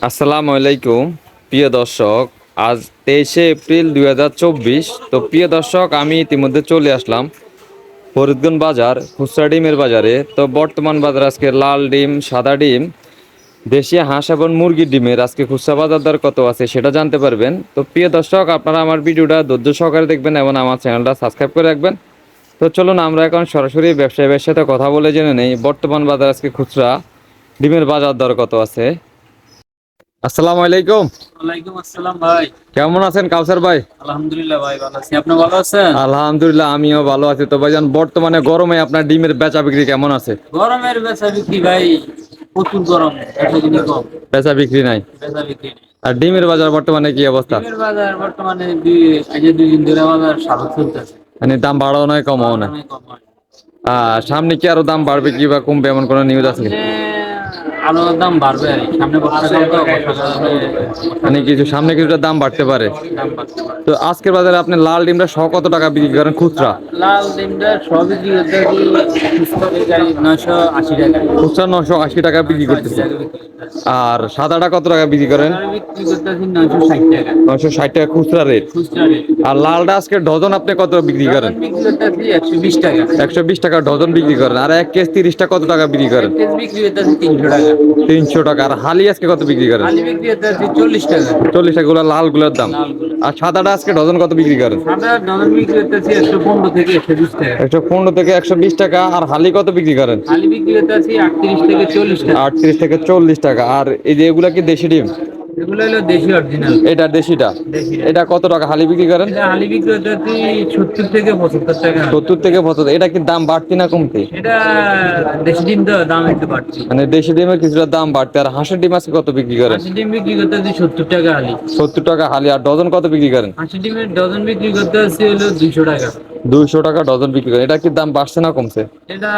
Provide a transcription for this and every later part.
আসসালামু আলাইকুম প্রিয় দর্শক। আজ 23শে এপ্রিল 2024। তো প্রিয় দর্শক, আমি ইতিমধ্যে চলে আসলাম ফরিদগঞ্জ বাজার খুচরা ডিমের বাজারে। তো বর্তমান বাজার আজকে লাল ডিম, সাদা ডিম, দেশি হাঁস এবং মুরগির ডিমের আজকে খুচরা বাজার দর কত আছে সেটা জানতে পারবেন। তো প্রিয় দর্শক, আপনারা আমার ভিডিওটা ধৈর্য সহকারে দেখবেন এবং আমার চ্যানেলটা সাবস্ক্রাইব করে রাখবেন। তো চলুন আমরা এখন সরাসরি ব্যবসায়ীদের সাথে কথা বলে জেনে নেই বর্তমান বাজার আজকে খুচরা ডিমের বাজার দর কত আছে। আসসালামু আলাইকুম। ওয়ালাইকুম আসসালাম ভাই। কেমন আছেন কাউসার ভাই? আলহামদুলিল্লাহ ভাই, ভালো আছি। আপনি ভালো আছেন? আলহামদুলিল্লাহ, আমিও ভালো আছি। তো ভাইজান, বর্তমানে গরমে আপনার ডিমের বেচা বিক্রি কেমন আছে? গরমের বেচা বিক্রি ভাই প্রচুর গরম, এতদিনই কম। বেচা বিক্রি নাই। বেচা বিক্রি নেই। আর ডিমের বাজার বর্তমানে কি অবস্থা? ডিমের বাজার বর্তমানে আজ 2 দিন ধরে বাজার স্বাভাবিক চলতেছে। মানে দাম বাড়াও নয়, কমাও না? গরমে কম হয়। সামনে কি আরো দাম বাড়বে কি বা কমবে, এমন কোনো নিউজ আছে? সামনে আরো দাম বাড়বে আর কি। সামনে বর্ষাকাল তো, বর্ষাকালে মানে কিছু সামনে কিছুটা দাম বাড়তে পারে। দাম বাড়তে পারে। তো আজকের বাজারে আপনি লাল ডিমটা শ কত টাকা বিক্রি করেন খুচরা? লাল ডিমটা সব বিক্রি করতে গাড়ি 980 টাকা। খুচরা 980 টাকা বিক্রি 980 করতেছে। টাকা বিক্রি করতেছে। আর সাদাটা কত টাকা বিক্রি করেন? বিক্রি করতেছি 960 টাকা 960 টাকা খুচরা রেট। খুচরা রেট। আর লালটা আজকে ডজন আপনি কত বিক্রি করেন? ডজন বিক্রি করতেছি 120 টাকা। 120 টাকা ডজন বিক্রি করেন। আর 1 কেজি 30টা কত টাকা বিক্রি করেন? এক কেজি বিক্রি করতেছি 300 টাকা। 300 টাকা। আর হালি আজকে কত বিক্রি করেন? আলু বিক্রি করতেছি 40 টাকা। 40 টাকা গুলা লাল গুলার দাম। লালগুলো আর সাদাটা আজকে ডজন কত বিক্রি করেন? সাদা ডজন বিক্রি করতেছি 115 থেকে 120 টাকা। 115 থেকে 120 টাকা। আর হালি কত বিক্রি করেন? আলু বিক্রি করতেছি 38 থেকে 40 টাকা। 38 থেকে 40 টাকা। আর এই যে এগুলা কি দেশি ডিম? এগুলো হলো দেশি অরিজিনাল। এটা দেশিটা। দেশি। এটা কত টাকা হালি বিক্রি করেন? এটা আলু বিক্রি করতেছি 70 থেকে 75 টাকা। 70 থেকে 75। এটা কি দাম বাড়তি না কমতি? এটা দেশি ডিম তো দাম একটু বাড়ছে। মানে দেশি ডিমের কিছুটা দাম বাড়তি। আর হাঁসের ডিম আজকে কত বিক্রি করেন? হাঁসি ডিম বিক্রি করতেছি 70 টাকা আলু। 70 টাকা হালি। আর ডজন কত বিক্রি করেন? হাঁসি ডিমের ডজন বিক্রি করতেছি হলো 200 টাকা। 200 টাকা ডজন বিক্রি করেন। এটা কি দাম বাড়ছে না কমছে? এটা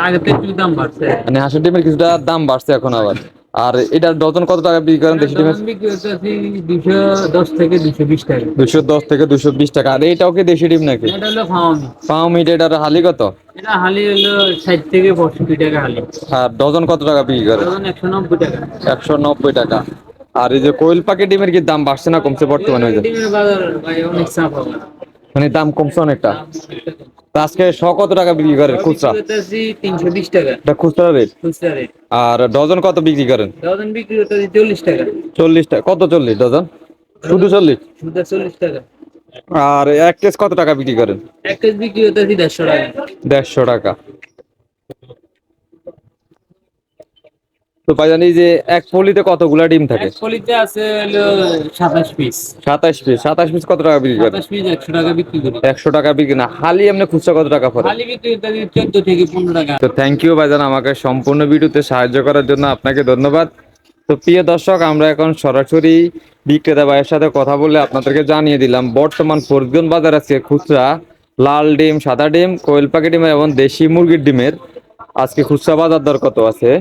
আগে থেকে একটু দাম বাড়ছে। মানে হাঁসের ডিমের কিছুটা দাম বাড়ছে এখন আবার। আর এটা ডজন কত টাকা বিক্রি করেন দেশি ডিমের? ডজন বিক্রি করতেছি 210 থেকে 220 টাকা। 210 থেকে 220 টাকা। আর এইটাও কি দেশি ডিম নাকি? এটা হলো ফার্মি। পাও মিট। এটার হালি কত? এটা হালি হলো 60 থেকে 65 টাকা হালি। আর ডজন কত টাকা বিক্রি করেন? ডজন 190 টাকা। 190 টাকা। আর এই যে কোয়েল পাখি ডিমের কি দাম বাড়ছে না কমছে বর্তমানে? ওই যে ডিমের বাজার ভাই অনেক চাপ হবে। মানে দাম কমছে অনেকটা। দাম অনেকটা কম। তা আজকে কত টাকা বিক্রি করেন খুচরা? বিক্রি করতেছি 320 টাকা। এটা খুচরা রেট। খুচরা রেট। আর ডজন কত বিক্রি করেন? ডজন বিক্রি করতেছি 40 টাকা। 40 টাকা। কত 40 ডজন? শুধু 40? সুদা 40 টাকা। আর 1 কেজি কত টাকা বিক্রি করেন? এক কেজি বিক্রি করতেছি 150 টাকা। 150 টাকা। তো ভাইজান, এই যে এক পলিতে কতগুলা ডিম থাকে? এক পলিতে আছে হলো 27 পিস। 27 পিস। 27 পিস কত টাকা বিক্রি করেন? 27 পিস 100 টাকা বিক্রি করি। 100 টাকা বিক্রি না। হালি এমনি খুচরা কত টাকা পড়ে? হালি বিক্রি করতেছি 14 থেকে 15 টাকা। তো থ্যাংক ইউ ভাইজান, আমাকে সম্পূর্ণ ভিডিওতে সাহায্য করার জন্য আপনাকে ধন্যবাদ। তো প্রিয় দর্শক, আমরা এখন সরাসরি বিক্রেতা ভাইয়ের সাথে কথা বলে আপনাদেরকে জানিয়ে দিলাম বর্তমান ফরিদগঞ্জ বাজার আছে খুচরা লাল ডিম, সাদা ডিম, কোয়েল পাখি ডিম এবং দেশি মুরগির ডিমের আজকে খুচরা বাজার দর কত আছে।